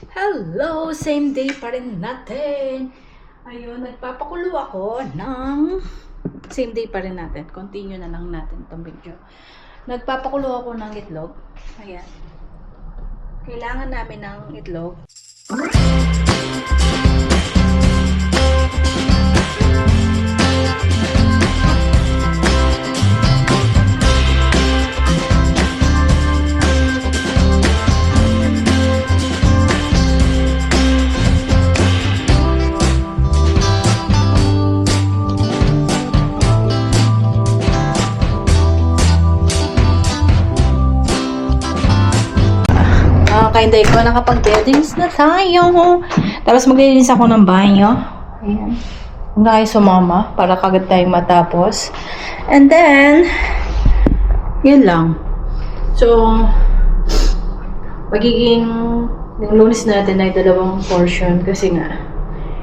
Hello! Same day pa rin natin. Ayun, nagpapakulo ako ng same day pa rin natin. Continue na lang natin itong video. Nagpapakulo ako ng itlog. Ayan. Kailangan namin ng itlog. Kainday ko, nakapag-beddings na tayo. Tapos maglilinis ako ng banyo. Ayan. Huwag na kayo sumama para kagad tayong matapos. And then, yun lang. So, magiging yung lunes natin ay 2 portion kasi nga,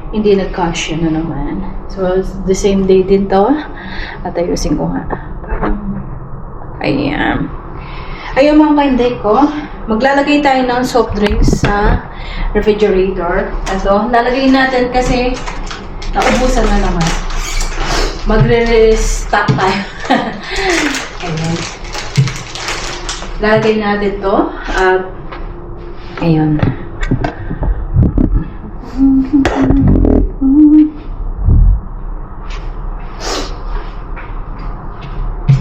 hindi nag-cash na naman. So, the same day din to. At ayusin ko nga. Ayan. Ayun mga kainday ko. Maglalagay tayo ng soft drinks sa refrigerator. Ito, lalagay natin kasi naubusan na naman. Magre-restock tayo. Ayan. Lalagay natin to. Ayun.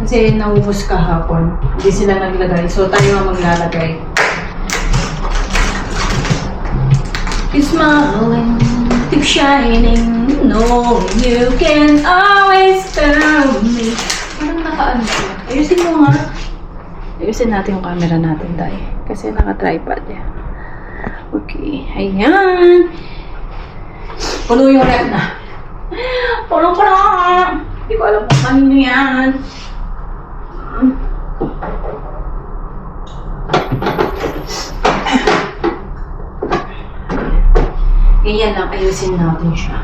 Kasi naubos kahapon. Hindi sila naglagay. So, tayo ang maglalagay. You smiling, keep shining, no, you can always found me. Parang nakaano siya. Ayusin mo nga. Ayusin natin yung camera natin, dahil. Kasi naka-tripod yan. Okay, ayan. Puno yung rep na. Puno ko na. Hindi ko alam kung kanino yan. Ganyan lang, ayusin natin siya.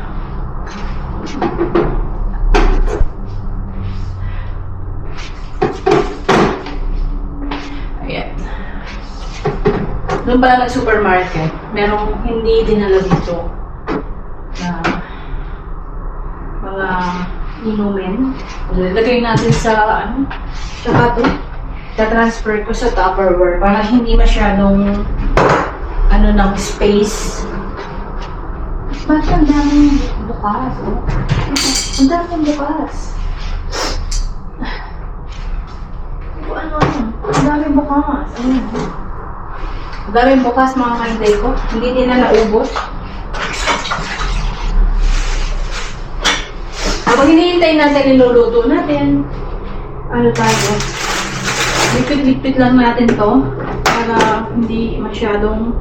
Ayan. Doon pala nag-supermarket, merong hindi dinala dito na mga inumin. Lagay natin sa ano, tsaka ito, transfer ko sa Tupperware para hindi masyadong ano ng space. Bakit ang daming bukas? Oh? Ang daming bukas. Ano? Ang daming bukas. Ang daming bukas mga kainday ko. Hindi din na naubos. Habang hinihintay natin, niluluto natin. Ano tayo? Lipit-lipit lang natin to para hindi masyadong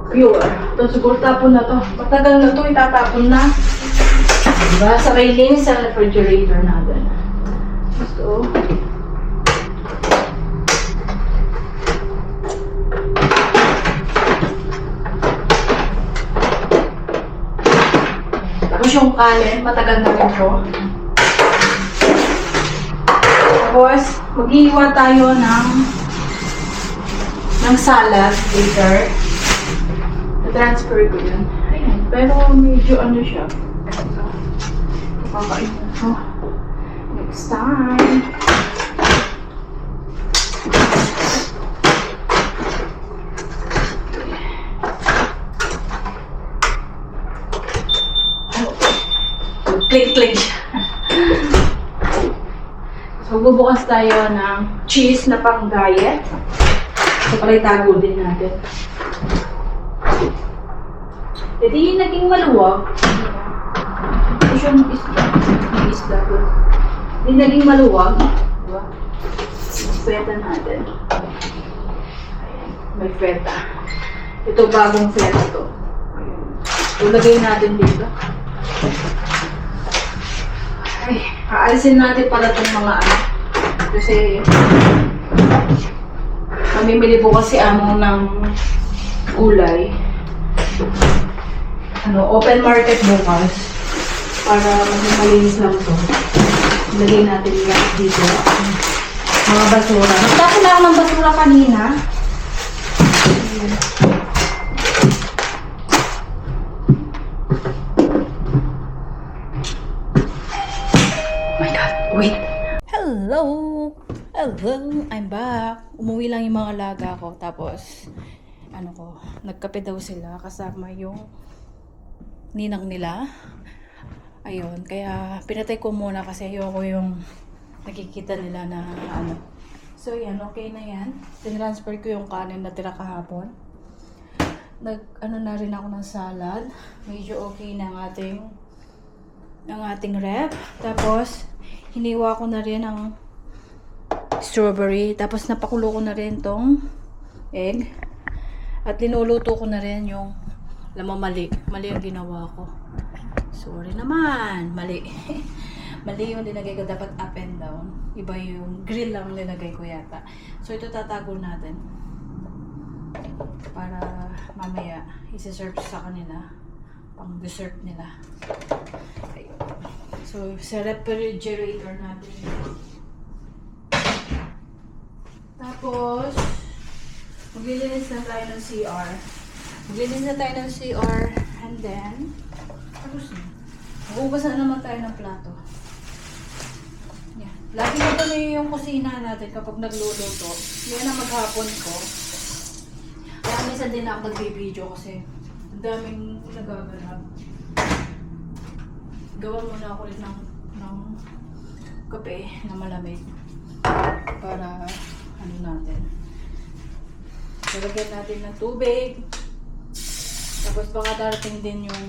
pure. Ito siguro tapon na to. Matagal na to, itatapon na. Diba? Sa railing sa refrigerator natin. So, tapos yung kanin, matagal na rin to. Tapos, mag-iiwa tayo ng salad later. Transfer ko yun. Ayan. Pero medyo ano siya. Kapakain na ito. Next time. Clean siya. So, bubukas tayo ng cheese na pang-diet. So, pala itago din natin. Hindi naging maluwag. Ito yung isda ko. Hindi naging maluwag. Diba? Feta natin. Ayan. May feta. Ito bagong feta to. Ayan. Ilagay natin dito. Ay, aalisin natin pala itong mga ano. Kasi mamimili po kasi amo ng gulay. Ano, open market bukas para maging malinis lang ito. Ilagay natin yan dito. Mga basura. Nagtapon na ako ng basura kanina. Hello, I'm back. Umuwi lang yung mga alaga ko. Tapos, nagkape daw sila kasama yung ninang nila. Ayun, kaya pinatay ko muna kasi ayoko yung nakikita nila na So, yan, okay na yan. Tinransfer ko yung kanin na tira kahapon. Na rin ako ng salad. Medyo okay na ang ating rep. Tapos, hiniwa ko na rin ang strawberry. Tapos napakulo ko na rin tong egg. At linuluto ko na rin yung mali. Mali ang ginawa ko. Sorry naman. Mali. Mali yung nilagay ko. Dapat up and down. Iba yung grill lang nilagay ko yata. So ito tatago natin. Para mamaya isi-serve sa kanila. Pang dessert nila. Ayun. So sa refrigerator natin. Tapos, maglilinis na tayo ng CR. Maglilinis na tayo ng CR. And then, tapos na. Mag-ubas na naman tayo ng plato. Yan. Lagi na ito yung kusina natin kapag nagluluto. Yan ang maghapon ko. Kaya minsan din ako nag-video kasi ang daming nagaganap. Gawa muna ako ulit ng kape na malamig. Para natin. Lalagyan natin ng tubig. Tapos baka darating din yung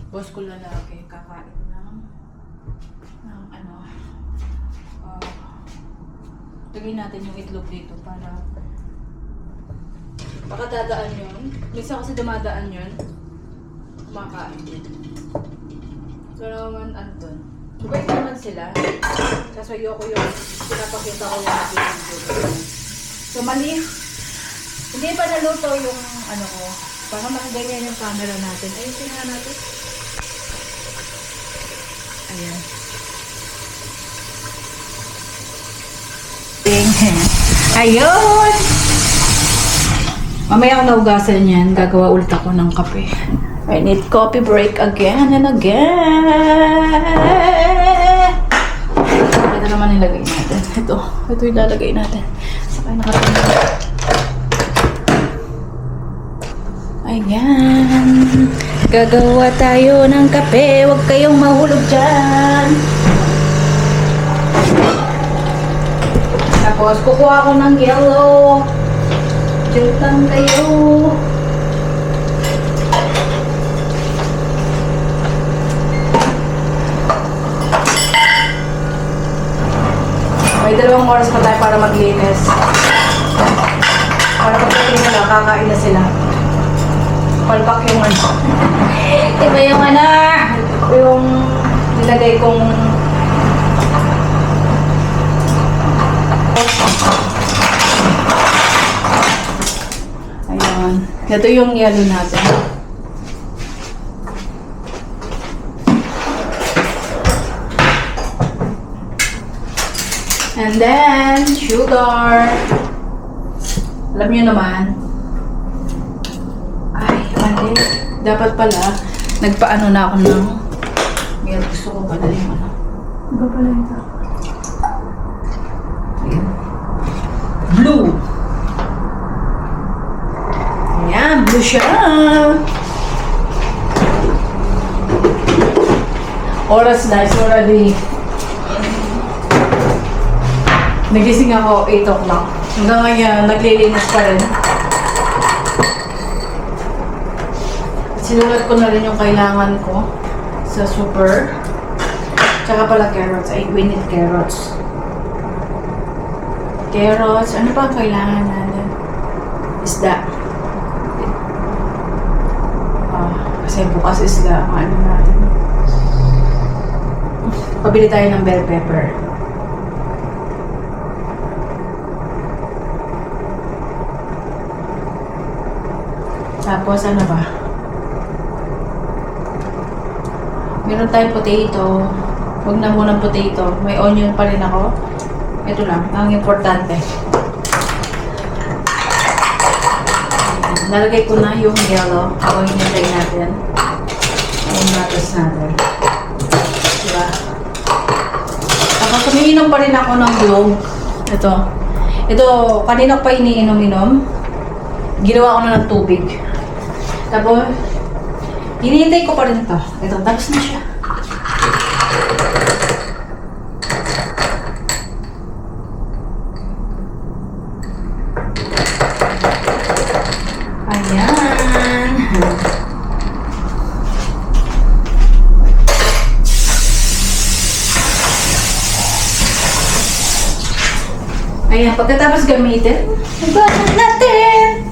boss ko lalaki kakain lagyan natin yung itlog dito para baka dadaan yun. Minsan kasi dumadaan yun. Kumakain din. So naman Anton. Mabait naman sila. Kaso ayoko yung pinapakita ko yung video. So mali. Hindi pa naluto yung ko. Para makaganyan yung camera natin. Ayun, tingnan natin. Ayan. Ayun! Mamaya ako naugasan yan. Gagawa ulit ako ng kape. I need coffee break again and again. Ito naman nilagay natin. Ito yung lalagay natin. Sakay nakatanong. Ayan. Gagawa tayo ng kape. Huwag kayong mahulog dyan. Tapos kukuha ko ng yellow. Diyan lang kayo. May 2 oras pa tayo para maglinis. Para pagdating nila, kakain na sila. Palpak yung Iba yung yung nilagay kong ayan. Ito yung yellow natin. And then, sugar. Alam niyo naman. Ay, mali. Dapat pala, nagpaano na ako ng gusto ko pala yung Iba pala ito. Ayan. Blue. Ayan, blue siya. Oras na, it's already nagising ako 8 o'clock. Hanggang ngayon, naglilinis pa rin. Sinulat ko na rin yung kailangan ko sa super. Tsaka pala carrots. Ay, we need carrots. Carrots. Ano pa ang kailangan natin? Isda. Kasi bukas isda. Ano natin? Pabili tayo ng bell pepper. Tapos ano ba? Meron tayong potato. Huwag na muna potato. May onion pa rin ako. Ito lang. Ang importante. Nalagay ko na yung yellow. Ako hinintay natin. Yung gatas natin. Diba? Tapos umiinom pa rin ako ng Globe. Ito, kanina ko pa iniinom-inom. Ginawa ko na ng tubig. Tapos, hinihintay ko pa rin to. Ito, tapos na siya. Ayan. Ayan, pagkatapos gamitin, ibahan natin.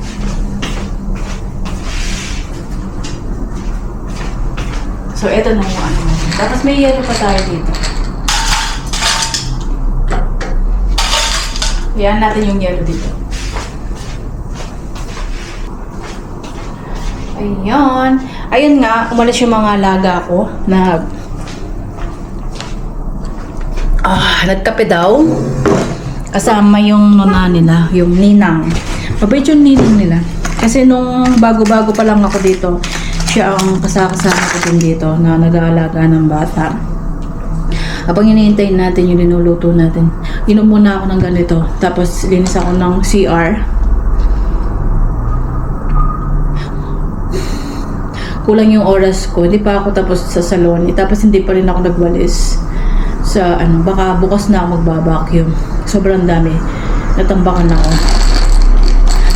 So, ito na yung ano. Tapos may yellow pa tayo dito. Ayan natin yung yellow dito. Ayun. Ayun nga, umalis yung mga alaga ko na nagkape daw. Kasama yung nona nila, yung ninang. Mabait yung ninang nila. Kasi nung bago-bago pa lang ako dito, siya ang kasama ko din dito na nag-aalaga ng bata. Habang hinihintay natin yung linuluto natin, inom muna ako ng ganito. Tapos linis ako ng CR. Kulang yung oras ko. Hindi pa ako tapos sa salon. Tapos hindi pa rin ako nagwalis. Sa baka bukas na ako magbabacuum. Sobrang dami. Natambakan ako.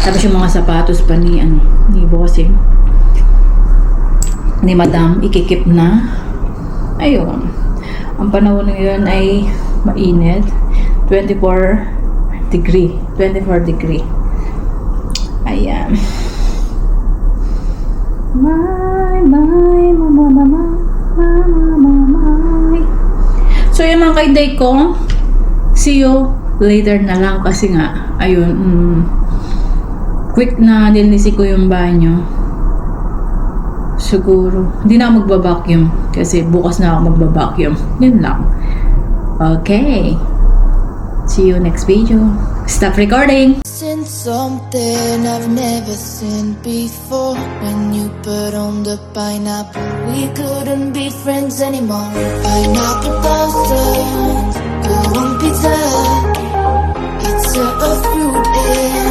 Tapos yung mga sapatos pa ni bossing. Ni madam, ikikip na. Ayun. Ang panahon ngayon ay mainit. 24 degree. Ayan. So yung mga kaiday ko, see you later na lang kasi nga, ayun, quick na nilinisin ko yung banyo. Siguro, hindi na ako magbabacuum kasi bukas na ako magbabacuum. Yun lang. Okay. See you next video. Stop recording! Seen something I've never seen before. When you put on the pineapple, we couldn't be friends anymore. Pineapple blossoms, golden pizza. It's a fruit.